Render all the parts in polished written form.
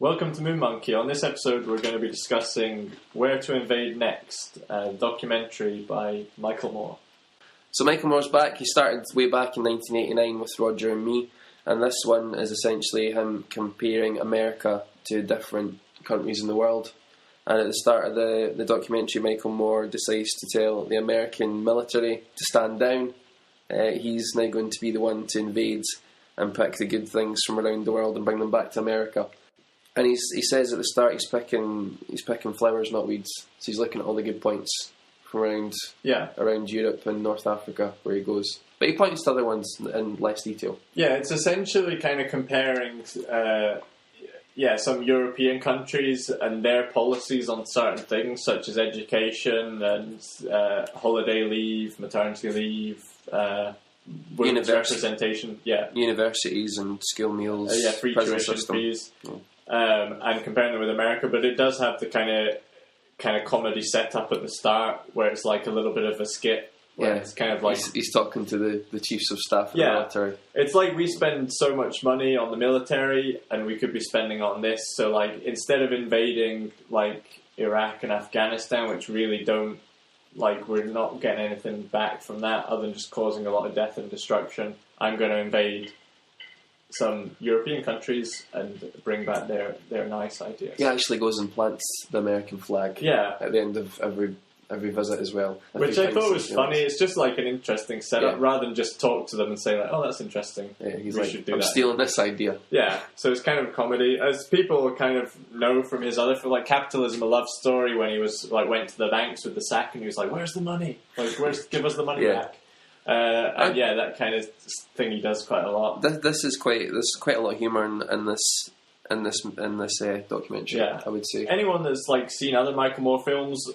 Welcome to Moon Monkey. On this episode, we're going to be discussing Where to Invade Next, a documentary by Michael Moore. So Michael Moore's back. He started way back in 1989 with Roger and Me, and this one is essentially him comparing America to different countries in the world. And at the start of the documentary, Michael Moore decides to tell the American military to stand down. He's now going to be the one to invade and pick the good things from around the world and bring them back to America. And he says at the start he's picking flowers, not weeds. So he's looking at all the good points from around Europe and North Africa where he goes. But he points to other ones in less detail. Yeah, it's essentially kind of comparing some European countries and their policies on certain things, such as education and holiday leave, maternity leave, women's representation. Yeah, universities and school meals. Free tuition fees. Yeah. And comparing them with America, but it does have the kind of comedy set up at the start where it's like a little bit of a skit. Where it's kind of like he's talking to the chiefs of staff of the military. It's like we spend so much money on the military and we could be spending on this. So like instead of invading like Iraq and Afghanistan, which really don't we're not getting anything back from that other than just causing a lot of death and destruction, I'm going to invade some European countries and bring back their nice ideas. He actually goes and plants the American flag at the end of every visit as well. Which I thought was funny. It's just like an interesting setup rather than just talk to them and say like, oh, that's interesting. Yeah, he's I'm stealing this idea. Yeah, so it's kind of comedy. As people kind of know from his other film, like Capitalism, a love story, when he was went to the banks with the sack and he was like, where's the money? Give us the money back. That kind of thing he does quite a lot. There's quite a lot of humour in this documentary. Yeah. I would say anyone that's seen other Michael Moore films,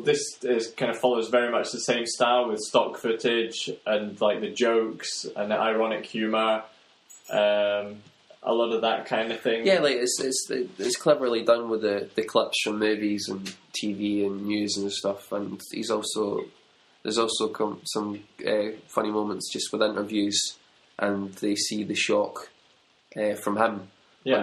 this kind of follows very much the same style with stock footage and the jokes and the ironic humour. A lot of that kind of thing. Yeah, it's cleverly done with the clips from movies and TV and news and stuff. And there's also some funny moments just with interviews, and they see the shock from him when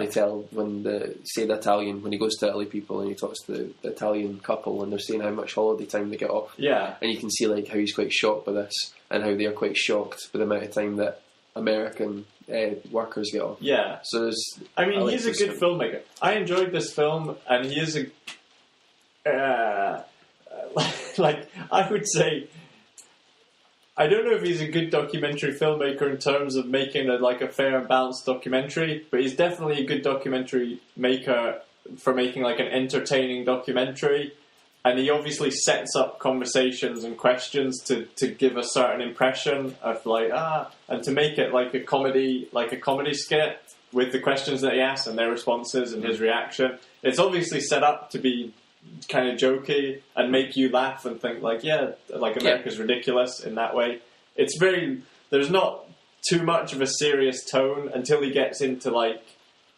the Italian, when he goes to Italy people and he talks to the Italian couple and they're saying how much holiday time they get off. Yeah. And you can see how he's quite shocked by this and how they are quite shocked by the amount of time that American workers get off. Yeah. So he's a good filmmaker. I enjoyed this film, and he is I would say, I don't know if he's a good documentary filmmaker in terms of making a fair and balanced documentary, but he's definitely a good documentary maker for making an entertaining documentary. And he obviously sets up conversations and questions to give a certain impression of and to make it a comedy skit with the questions that he asks and their responses and his reaction. It's obviously set up to be kind of jokey and make you laugh and think America's ridiculous in that way. There's not too much of a serious tone until he gets into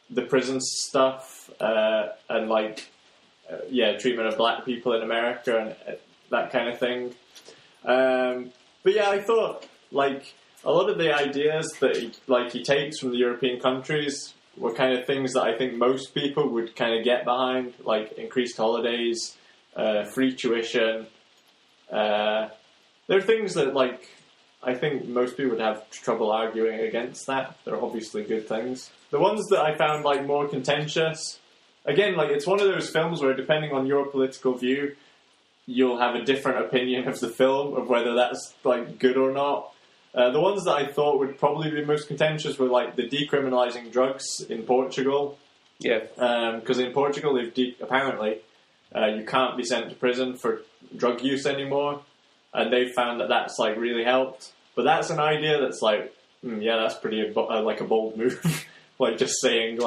the prison stuff and treatment of black people in America and that kind of thing. But yeah, I thought a lot of the ideas that he takes from the European countries were kind of things that I think most people would kind of get behind, like increased holidays, free tuition. There are things that I think most people would have trouble arguing against that. They're obviously good things. The ones that I found more contentious, again, it's one of those films where depending on your political view, you'll have a different opinion of the film, of whether that's good or not. The ones that I thought would probably be most contentious were the decriminalising drugs in Portugal. Yeah. Because in Portugal, apparently you can't be sent to prison for drug use anymore, and they've found that that's really helped. But that's an idea that's that's pretty a bold move. Just saying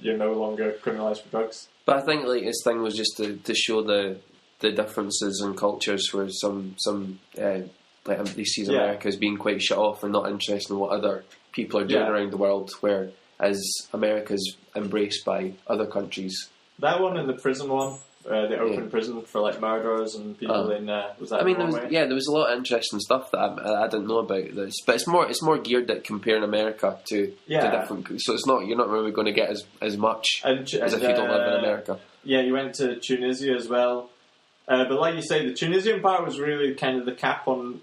you're no longer criminalised for drugs. But I think his thing was just to show the differences in cultures where some he sees America as being quite shut off and not interested in what other people are doing around the world, whereas America's embraced by other countries. That one and the prison one, the open prison for like murderers and people in was that? I mean, Norway? there was a lot of interesting stuff that I didn't know about this, but it's more geared at comparing America to different. So you're not really going to get as much as if you don't live in America. Yeah, you went to Tunisia as well. But like you say, the Tunisian part was really kind of the cap on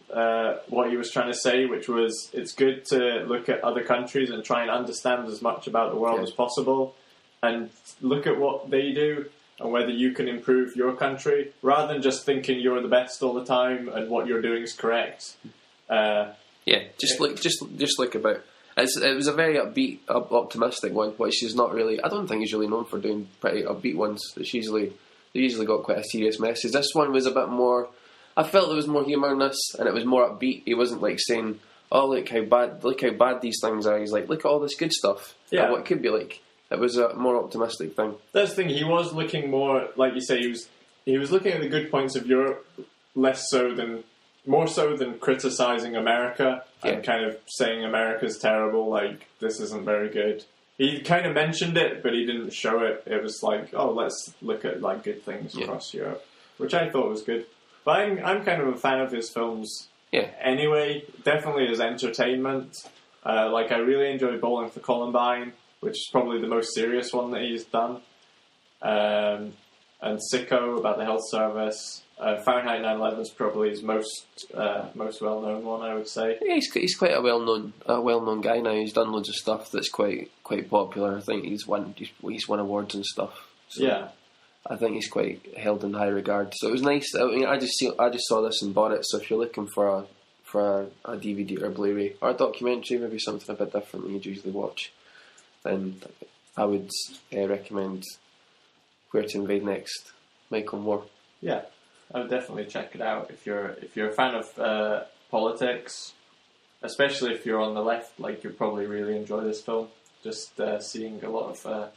what he was trying to say, which was it's good to look at other countries and try and understand as much about the world as possible and look at what they do and whether you can improve your country, rather than just thinking you're the best all the time and what you're doing is correct. Just like about... It was a very upbeat, optimistic one, which is not really... I don't think he's really known for doing pretty upbeat ones. They usually got quite a serious message. This one was a bit more... I felt there was more humour in this, and it was more upbeat. He wasn't like saying, "Oh, look how bad these things are." He's like, "Look at all this good stuff." Yeah, what it could be like. It was a more optimistic thing. That's the thing. He was looking more, like you say, he was looking at the good points of Europe, more so than criticising America and kind of saying America's terrible. Like, this isn't very good. He kind of mentioned it, but he didn't show it. It was like, oh, let's look at like good things across Europe, which I thought was good. But I'm kind of a fan of his films. Yeah. Anyway, definitely as entertainment. Like I really enjoyed Bowling for Columbine, which is probably the most serious one that he's done. And Sicko about the health service. Farenheit 9/11 is probably his most well-known one, I would say. Yeah, he's quite a well-known guy now. He's done loads of stuff that's quite popular. I think he's won awards and stuff. So yeah, I think he's quite held in high regard. So it was nice. I mean, I just saw this and bought it. So if you're looking for a DVD or a Blu-ray or a documentary, maybe something a bit different than you'd usually watch, then I would recommend Where to Invade Next, Michael Moore. Yeah. I would definitely check it out if you're a fan of politics, especially if you're on the left. Like you'll probably really enjoy this film. Just seeing a lot of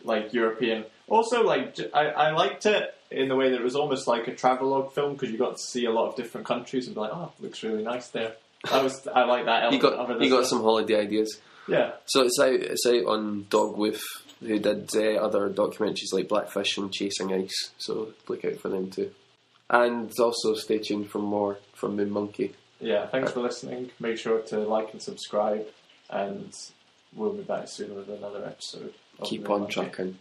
like European. Also, like I liked it in the way that it was almost like a travelogue film because you got to see a lot of different countries and be like, oh, it looks really nice there. I like that element. You got some holiday ideas. Yeah. So it's out on Dogwoof, who did other documentaries like Blackfish and Chasing Ice, so look out for them too. And also stay tuned for more from Moon Monkey. Yeah, thanks for listening. Make sure to like and subscribe, and we'll be back soon with another episode. Keep on trucking.